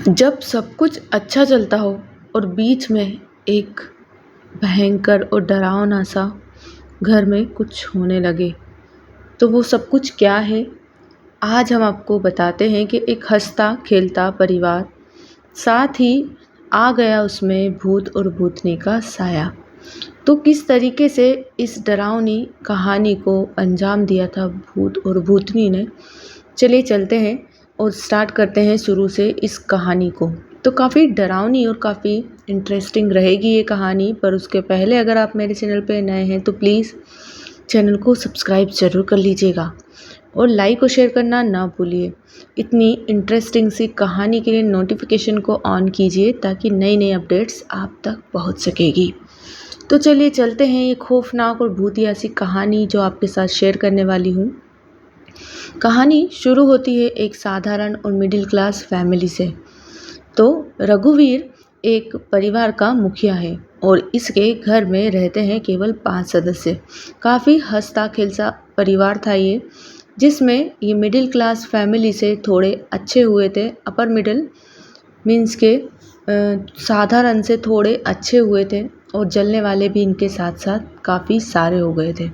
जब सब कुछ अच्छा चलता हो और बीच में एक भयंकर और डरावना सा घर में कुछ होने लगे, तो वो सब कुछ क्या है? आज हम आपको बताते हैं कि एक हंसता खेलता परिवार, साथ ही आ गया उसमें भूत और भूतनी का साया। तो किस तरीके से इस डरावनी कहानी को अंजाम दिया था भूत और भूतनी ने, चलिए चलते हैं और स्टार्ट करते हैं शुरू से इस कहानी को। तो काफ़ी डरावनी और काफ़ी इंटरेस्टिंग रहेगी ये कहानी, पर उसके पहले अगर आप मेरे चैनल पे नए हैं तो प्लीज़ चैनल को सब्सक्राइब ज़रूर कर लीजिएगा और लाइक और शेयर करना ना भूलिए। इतनी इंटरेस्टिंग सी कहानी के लिए नोटिफिकेशन को ऑन कीजिए ताकि नई नई अपडेट्स आप तक पहुंच सकेगी। तो चलिए चलते हैं ये खौफनाक और भूतिया सी कहानी जो आपके साथ शेयर करने वाली हूँ। कहानी शुरू होती है एक साधारण और मिडिल क्लास फैमिली से। तो रघुवीर एक परिवार का मुखिया है और इसके घर में रहते हैं केवल 5 सदस्य। काफ़ी हंसता खेलता परिवार था ये, जिसमें ये मिडिल क्लास फैमिली से थोड़े अच्छे हुए थे। अपर मिडिल मीन्स के साधारण से थोड़े अच्छे हुए थे और जलने वाले भी इनके साथ साथ काफ़ी सारे हो गए थे।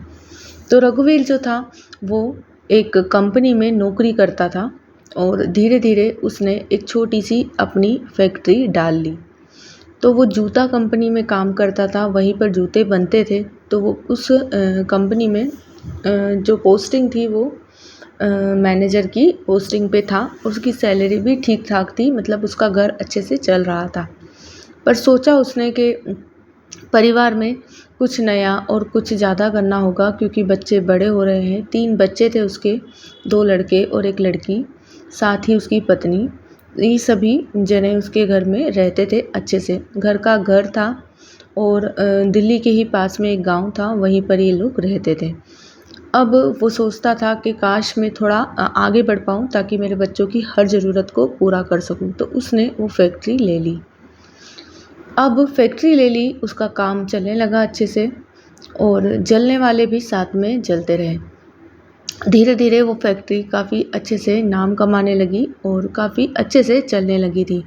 तो रघुवीर जो था वो एक कंपनी में नौकरी करता था और धीरे धीरे उसने एक छोटी सी अपनी फैक्ट्री डाल ली। तो वो जूता कंपनी में काम करता था, वहीं पर जूते बनते थे। तो वो उस कंपनी में जो पोस्टिंग थी वो मैनेजर की पोस्टिंग पे था। उसकी सैलरी भी ठीक ठाक थी, मतलब उसका घर अच्छे से चल रहा था। पर सोचा उसने कि परिवार में कुछ नया और कुछ ज़्यादा करना होगा, क्योंकि बच्चे बड़े हो रहे हैं। 3 बच्चे थे उसके, 2 लड़के और 1 लड़की, साथ ही उसकी पत्नी। ये सभी जने उसके घर में रहते थे अच्छे से। घर था और दिल्ली के ही पास में एक गांव था, वहीं पर ये लोग रहते थे। अब वो सोचता था कि काश मैं थोड़ा आगे बढ़ पाऊँ ताकि मेरे बच्चों की हर ज़रूरत को पूरा कर सकूँ। तो उसने वो फैक्ट्री ले ली। अब फैक्ट्री ले ली, उसका काम चलने लगा अच्छे से और जलने वाले भी साथ में जलते रहे। धीरे धीरे वो फैक्ट्री काफ़ी अच्छे से नाम कमाने लगी और काफ़ी अच्छे से चलने लगी थी।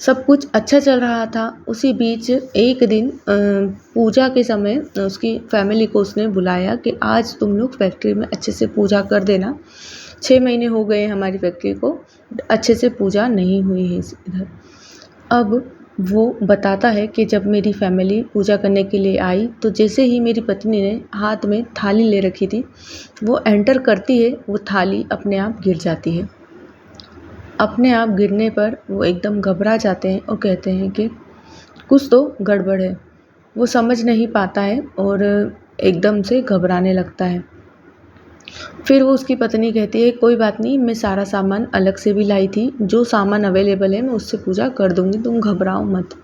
सब कुछ अच्छा चल रहा था। उसी बीच एक दिन पूजा के समय उसकी फैमिली को उसने बुलाया कि आज तुम लोग फैक्ट्री में अच्छे से पूजा कर देना। 6 महीने हो गए हमारी फैक्ट्री को अच्छे से पूजा नहीं हुई है इधर। अब वो बताता है कि जब मेरी फैमिली पूजा करने के लिए आई, तो जैसे ही मेरी पत्नी ने हाथ में थाली ले रखी थी, वो एंटर करती है, वो थाली अपने आप गिर जाती है। अपने आप गिरने पर वो एकदम घबरा जाते हैं और कहते हैं कि कुछ तो गड़बड़ है। वो समझ नहीं पाता है और एकदम से घबराने लगता है। फिर वो उसकी पत्नी कहती है कोई बात नहीं, मैं सारा सामान अलग से भी लाई थी, जो सामान अवेलेबल है मैं उससे पूजा कर दूंगी, तुम घबराओ मत।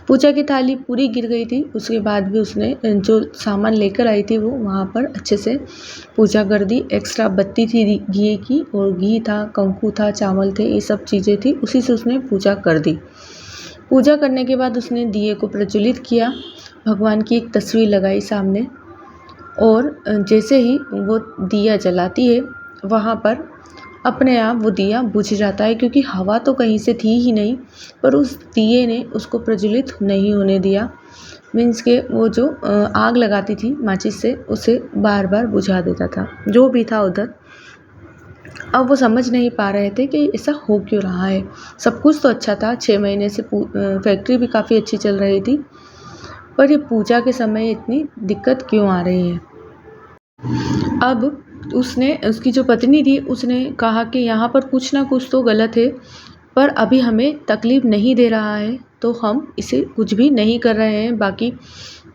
पूजा की थाली पूरी गिर गई थी, उसके बाद भी उसने जो सामान लेकर आई थी वो वहाँ पर अच्छे से पूजा कर दी। एक्स्ट्रा बत्ती थी घी की, और घी था, कंकु था, चावल थे, ये सब चीज़ें थी, उसी से उसने पूजा कर दी। पूजा करने के बाद उसने दिए को प्रज्वलित किया, भगवान की एक तस्वीर लगाई सामने, और जैसे ही वो दिया जलाती है वहाँ पर अपने आप वो दिया बुझ जाता है, क्योंकि हवा तो कहीं से थी ही नहीं, पर उस दिए ने उसको प्रज्वलित नहीं होने दिया। मीन्स के वो जो आग लगाती थी माचिस से, उसे बार बार बुझा देता था जो भी था उधर। अब वो समझ नहीं पा रहे थे कि ऐसा हो क्यों रहा है। सब कुछ तो अच्छा था, 6 महीने से फैक्ट्री भी काफ़ी अच्छी चल रही थी, पर ये पूजा के समय इतनी दिक्कत क्यों आ रही है। अब उसकी जो पत्नी थी उसने कहा कि यहाँ पर कुछ ना कुछ तो गलत है, पर अभी हमें तकलीफ़ नहीं दे रहा है तो हम इसे कुछ भी नहीं कर रहे हैं। बाकी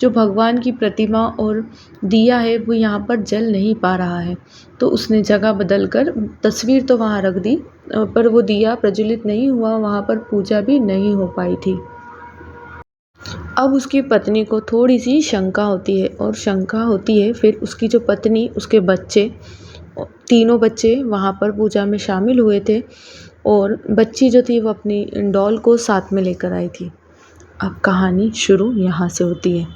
जो भगवान की प्रतिमा और दिया है वो यहाँ पर जल नहीं पा रहा है। तो उसने जगह बदल कर तस्वीर तो वहाँ रख दी, पर वो दिया प्रज्वलित नहीं हुआ, वहाँ पर पूजा भी नहीं हो पाई थी। अब उसकी पत्नी को थोड़ी सी शंका होती है, और शंका होती है फिर उसकी जो पत्नी, उसके बच्चे, तीनों बच्चे वहाँ पर पूजा में शामिल हुए थे, और बच्ची जो थी वो अपनी डॉल को साथ में लेकर आई थी। अब कहानी शुरू यहाँ से होती है।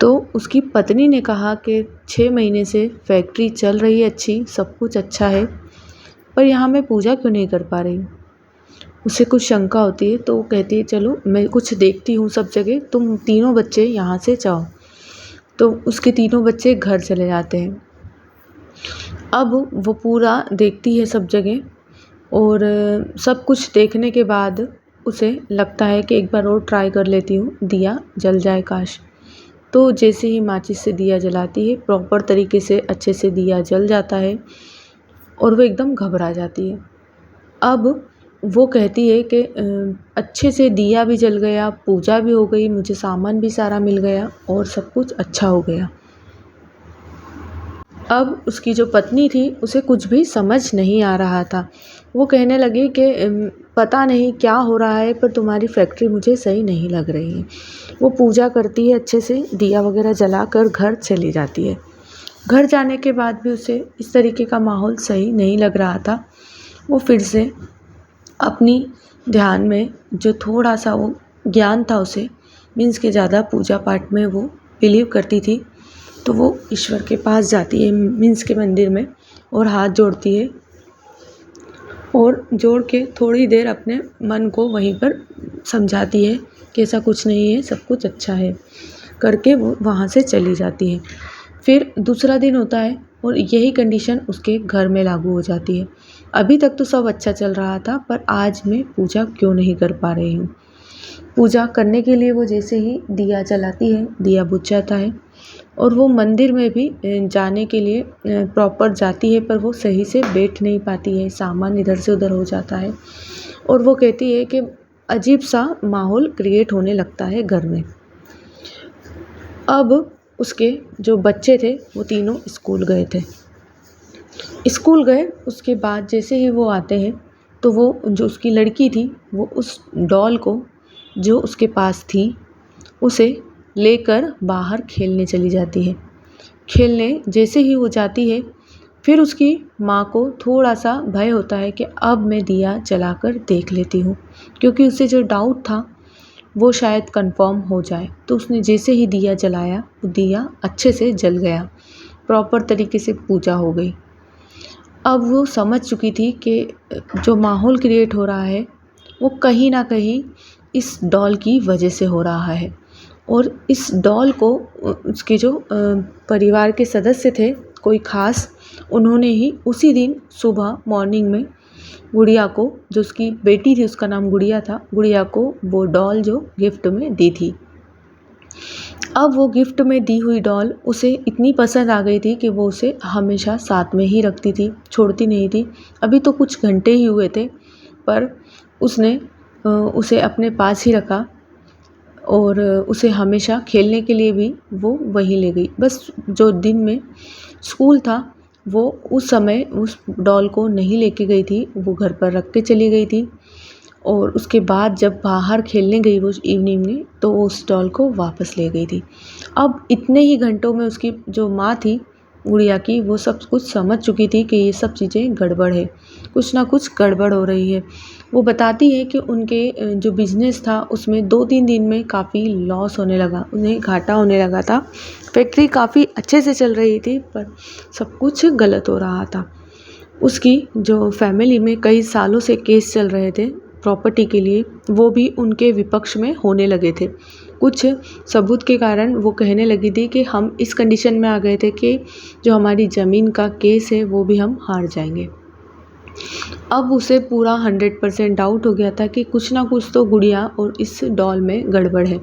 तो उसकी पत्नी ने कहा कि 6 महीने से फैक्ट्री चल रही है अच्छी, सब कुछ अच्छा है, पर यहाँ मैं पूजा क्यों नहीं कर पा रही हूँ। उसे कुछ शंका होती है तो वो कहती है चलो मैं कुछ देखती हूँ सब जगह, तुम तीनों बच्चे यहाँ से जाओ। तो उसके तीनों बच्चे घर चले जाते हैं। अब वो पूरा देखती है सब जगह और सब कुछ देखने के बाद उसे लगता है कि एक बार और ट्राई कर लेती हूँ, दिया जल जाए काश। तो जैसे ही माचिस से दिया जलाती है, प्रॉपर तरीके से अच्छे से दिया जल जाता है और वो एकदम घबरा जाती है। अब वो कहती है कि अच्छे से दिया भी जल गया, पूजा भी हो गई, मुझे सामान भी सारा मिल गया और सब कुछ अच्छा हो गया। अब उसकी जो पत्नी थी उसे कुछ भी समझ नहीं आ रहा था। वो कहने लगी कि पता नहीं क्या हो रहा है पर तुम्हारी फैक्ट्री मुझे सही नहीं लग रही है। वो पूजा करती है, अच्छे से दिया वगैरह जलाकर घर चली जाती है। घर जाने के बाद भी उसे इस तरीके का माहौल सही नहीं लग रहा था। वो फिर से अपनी ध्यान में जो थोड़ा सा वो ज्ञान था उसे, मीन्स के ज़्यादा पूजा पाठ में वो बिलीव करती थी, तो वो ईश्वर के पास जाती है, मीन्स के मंदिर में, और हाथ जोड़ती है और जोड़ के थोड़ी देर अपने मन को वहीं पर समझाती है कि ऐसा कुछ नहीं है, सब कुछ अच्छा है करके वो वहाँ से चली जाती है। फिर दूसरा दिन होता है और यही कंडीशन उसके घर में लागू हो जाती है। अभी तक तो सब अच्छा चल रहा था पर आज मैं पूजा क्यों नहीं कर पा रही हूँ। पूजा करने के लिए वो जैसे ही दिया जलाती है, दिया बुझ जाता है और वो मंदिर में भी जाने के लिए प्रॉपर जाती है पर वो सही से बैठ नहीं पाती है, सामान इधर से उधर हो जाता है और वो कहती है कि अजीब सा माहौल क्रिएट होने लगता है घर में। अब उसके जो बच्चे थे वो तीनों स्कूल गए थे। स्कूल गए उसके बाद जैसे ही वो आते हैं तो वो जो उसकी लड़की थी वो उस डॉल को जो उसके पास थी उसे लेकर बाहर खेलने चली जाती है। खेलने जैसे ही वो जाती है फिर उसकी माँ को थोड़ा सा भय होता है कि अब मैं दिया जलाकर देख लेती हूँ, क्योंकि उसे जो डाउट था वो शायद कंफर्म हो जाए। तो उसने जैसे ही दिया जलाया वो दिया अच्छे से जल गया, प्रॉपर तरीके से पूजा हो गई। अब वो समझ चुकी थी कि जो माहौल क्रिएट हो रहा है वो कहीं ना कहीं इस डॉल की वजह से हो रहा है और इस डॉल को उसके जो परिवार के सदस्य थे कोई ख़ास, उन्होंने ही उसी दिन सुबह मॉर्निंग में गुड़िया को, जो उसकी बेटी थी उसका नाम गुड़िया था, गुड़िया को वो डॉल जो गिफ्ट में दी थी। अब वो गिफ्ट में दी हुई डॉल उसे इतनी पसंद आ गई थी कि वो उसे हमेशा साथ में ही रखती थी, छोड़ती नहीं थी। अभी तो कुछ घंटे ही हुए थे पर उसने उसे अपने पास ही रखा और उसे हमेशा खेलने के लिए भी वो वहीं ले गई। बस जो दिन में स्कूल था वो उस समय उस डॉल को नहीं लेके गई थी, वो घर पर रख के चली गई थी और उसके बाद जब बाहर खेलने गई वो इवनिंग में तो वो उस डॉल को वापस ले गई थी। अब इतने ही घंटों में उसकी जो माँ थी गुड़िया की, वो सब कुछ समझ चुकी थी कि ये सब चीज़ें गड़बड़ है, कुछ ना कुछ गड़बड़ हो रही है। वो बताती है कि उनके जो बिज़नेस था उसमें 2-3 दिन में काफ़ी लॉस होने लगा, उन्हें घाटा होने लगा था। फैक्ट्री काफ़ी अच्छे से चल रही थी पर सब कुछ गलत हो रहा था। उसकी जो फैमिली में कई सालों से केस चल रहे थे प्रॉपर्टी के लिए, वो भी उनके विपक्ष में होने लगे थे। कुछ सबूत के कारण वो कहने लगी थी कि हम इस कंडीशन में आ गए थे कि जो हमारी ज़मीन का केस है वो भी हम हार जाएंगे। अब उसे पूरा 100% डाउट हो गया था कि कुछ ना कुछ तो गुड़िया और इस डॉल में गड़बड़ है।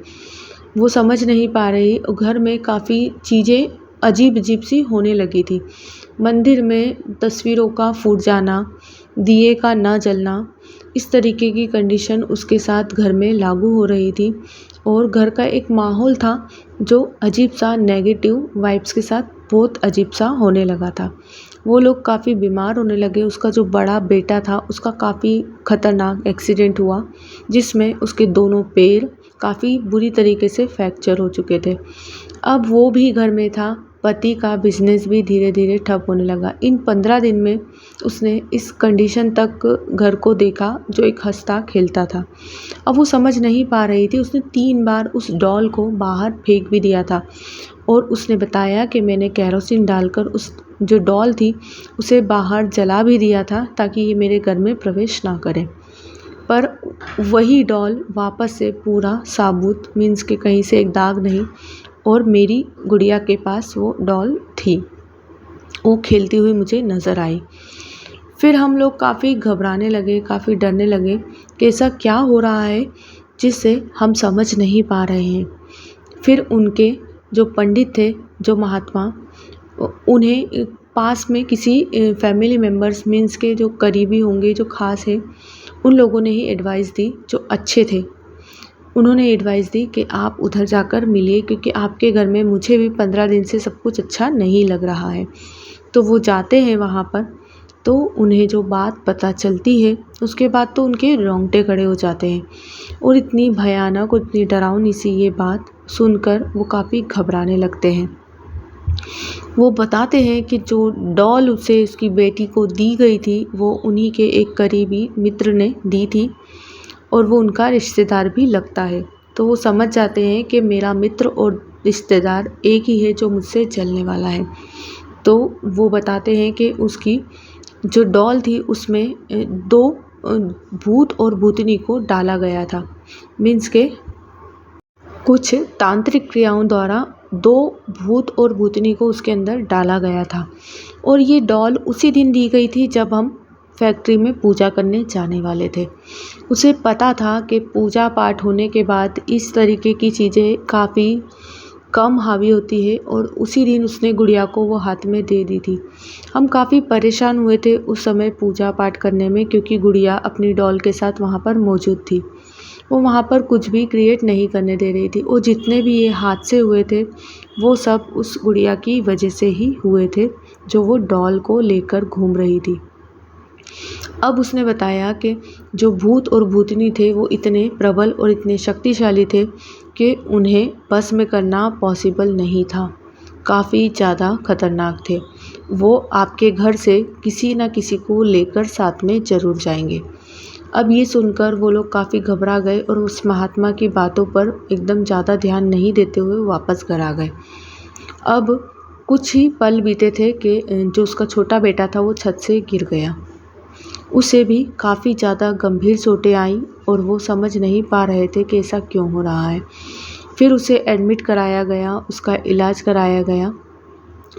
वो समझ नहीं पा रही, घर में काफ़ी चीज़ें अजीब अजीब सी होने लगी थी। मंदिर में तस्वीरों का फूट जाना, दिए का ना जलना, इस तरीके की कंडीशन उसके साथ घर में लागू हो रही थी और घर का एक माहौल था जो अजीब सा नेगेटिव वाइब्स के साथ बहुत अजीब सा होने लगा था। वो लोग काफ़ी बीमार होने लगे। उसका जो बड़ा बेटा था उसका काफ़ी ख़तरनाक एक्सीडेंट हुआ जिसमें उसके दोनों पैर काफ़ी बुरी तरीके से फ्रैक्चर हो चुके थे। अब वो भी घर में था, पति का बिजनेस भी धीरे धीरे ठप होने लगा। इन 15 दिन में उसने इस कंडीशन तक घर को देखा जो एक हंसता खेलता था। अब वो समझ नहीं पा रही थी। उसने 3 बार उस डॉल को बाहर फेंक भी दिया था और उसने बताया कि मैंने केरोसिन डालकर उस जो डॉल थी उसे बाहर जला भी दिया था ताकि ये मेरे घर में प्रवेश ना करे। पर वही डॉल वापस से पूरा साबुत, मीन्स के कहीं से एक दाग नहीं, और मेरी गुड़िया के पास वो डॉल थी। वो खेलती हुई मुझे नज़र आई। फिर हम लोग काफ़ी घबराने लगे, काफ़ी डरने लगे कि ऐसा क्या हो रहा है जिससे हम समझ नहीं पा रहे हैं। फिर उनके जो पंडित थे, जो महात्मा, उन्हें पास में किसी फैमिली मेम्बर्स, मीन्स के जो करीबी होंगे, जो ख़ास है, उन लोगों ने ही एडवाइस दी, जो अच्छे थे। उन्होंने एडवाइस दी कि आप उधर जाकर मिलिए, क्योंकि आपके घर में मुझे भी 15 दिन से सब कुछ अच्छा नहीं लग रहा है। तो वो जाते हैं वहाँ पर, तो उन्हें जो बात पता चलती है उसके बाद तो उनके रोंगटे खड़े हो जाते हैं, और इतनी भयानक और इतनी डरावनी सी ये बात सुनकर वो काफ़ी घबराने लगते हैं। वो बताते हैं कि जो डॉल उसे उसकी बेटी को दी गई थी वो उन्हीं के एक करीबी मित्र ने दी थी, और वो उनका रिश्तेदार भी लगता है। तो वो समझ जाते हैं कि मेरा मित्र और रिश्तेदार एक ही है जो मुझसे जलने वाला है। तो वो बताते हैं कि उसकी जो डॉल थी उसमें 2 भूत और भूतनी को डाला गया था, मीन्स के कुछ तांत्रिक क्रियाओं द्वारा 2 भूत और भूतनी को उसके अंदर डाला गया था। और ये डॉल उसी दिन दी गई थी जब हम फैक्ट्री में पूजा करने जाने वाले थे। उसे पता था कि पूजा पाठ होने के बाद इस तरीके की चीज़ें काफ़ी कम हावी होती है, और उसी दिन उसने गुड़िया को वो हाथ में दे दी थी। हम काफ़ी परेशान हुए थे उस समय पूजा पाठ करने में, क्योंकि गुड़िया अपनी डॉल के साथ वहाँ पर मौजूद थी। वो वहाँ पर कुछ भी क्रिएट नहीं करने दे रही थी, और जितने भी ये हादसे हुए थे वो सब उस गुड़िया की वजह से ही हुए थे, जो वो डॉल को लेकर घूम रही थी। अब उसने बताया कि जो भूत और भूतनी थे वो इतने प्रबल और इतने शक्तिशाली थे कि उन्हें बस में करना पॉसिबल नहीं था, काफ़ी ज़्यादा खतरनाक थे। वो आपके घर से किसी न किसी को लेकर साथ में ज़रूर जाएंगे। अब ये सुनकर वो लोग काफ़ी घबरा गए, और उस महात्मा की बातों पर एकदम ज़्यादा ध्यान नहीं देते हुए वापस घर आ गए। अब कुछ ही पल बीते थे कि जो उसका छोटा बेटा था वो छत से गिर गया। उसे भी काफ़ी ज़्यादा गंभीर चोटें आईं, और वो समझ नहीं पा रहे थे कि ऐसा क्यों हो रहा है। फिर उसे एडमिट कराया गया, उसका इलाज कराया गया,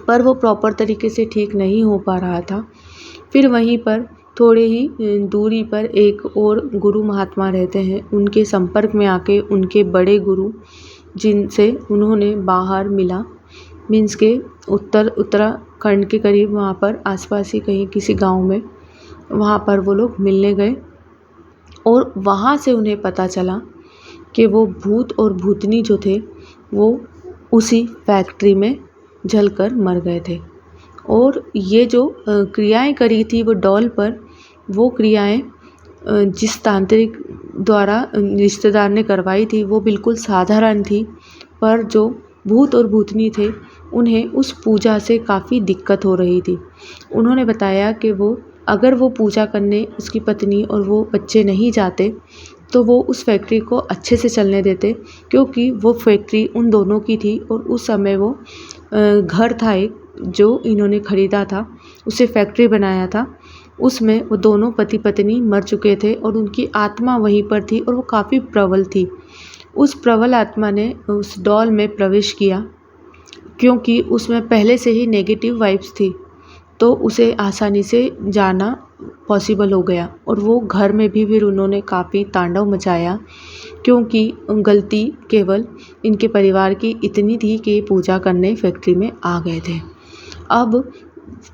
पर वो प्रॉपर तरीके से ठीक नहीं हो पा रहा था। फिर वहीं पर थोड़े ही दूरी पर एक और गुरु महात्मा रहते हैं, उनके संपर्क में आके उनके बड़े गुरु, जिनसे उन्होंने बाहर मिला, मीन्स के उत्तराखंड के करीब वहाँ पर आसपास ही कहीं किसी गांव में, वहाँ पर वो लोग मिलने गए, और वहाँ से उन्हें पता चला कि वो भूत और भूतनी जो थे वो उसी फैक्ट्री में जलकर मर गए थे। और ये जो क्रियाएं करी थी वो डॉल पर, वो क्रियाएं जिस तांत्रिक द्वारा रिश्तेदार ने करवाई थी वो बिल्कुल साधारण थी, पर जो भूत और भूतनी थे उन्हें उस पूजा से काफ़ी दिक्कत हो रही थी। उन्होंने बताया कि अगर वो पूजा करने उसकी पत्नी और वो बच्चे नहीं जाते तो वो उस फैक्ट्री को अच्छे से चलने देते, क्योंकि वो फैक्ट्री उन दोनों की थी, और उस समय वो घर था एक जो इन्होंने ख़रीदा था, उसे फैक्ट्री बनाया था, उसमें वो दोनों पति पत्नी मर चुके थे, और उनकी आत्मा वहीं पर थी, और वो काफ़ी प्रबल थी। उस प्रबल आत्मा ने उस डॉल में प्रवेश किया, क्योंकि उसमें पहले से ही नेगेटिव वाइब्स थी, तो उसे आसानी से जाना पॉसिबल हो गया। और वो घर में भी फिर उन्होंने काफ़ी तांडव मचाया, क्योंकि गलती केवल इनके परिवार की इतनी थी कि पूजा करने फैक्ट्री में आ गए थे। अब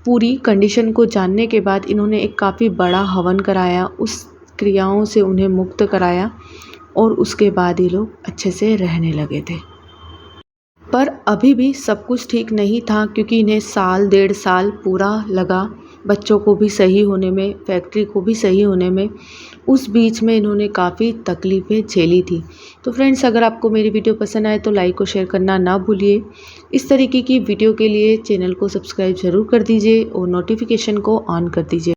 पूरी कंडीशन को जानने के बाद इन्होंने एक काफ़ी बड़ा हवन कराया, उस क्रियाओं से उन्हें मुक्त कराया, और उसके बाद ये लोग अच्छे से रहने लगे थे। पर अभी भी सब कुछ ठीक नहीं था, क्योंकि इन्हें 1.5 साल पूरा लगा बच्चों को भी सही होने में, फैक्ट्री को भी सही होने में। उस बीच में इन्होंने काफ़ी तकलीफ़ें झेली थी। तो फ्रेंड्स, अगर आपको मेरी वीडियो पसंद आए तो लाइक और शेयर करना ना भूलिए। इस तरीके की वीडियो के लिए चैनल को सब्सक्राइब ज़रूर कर दीजिए और नोटिफिकेशन को ऑन कर दीजिए।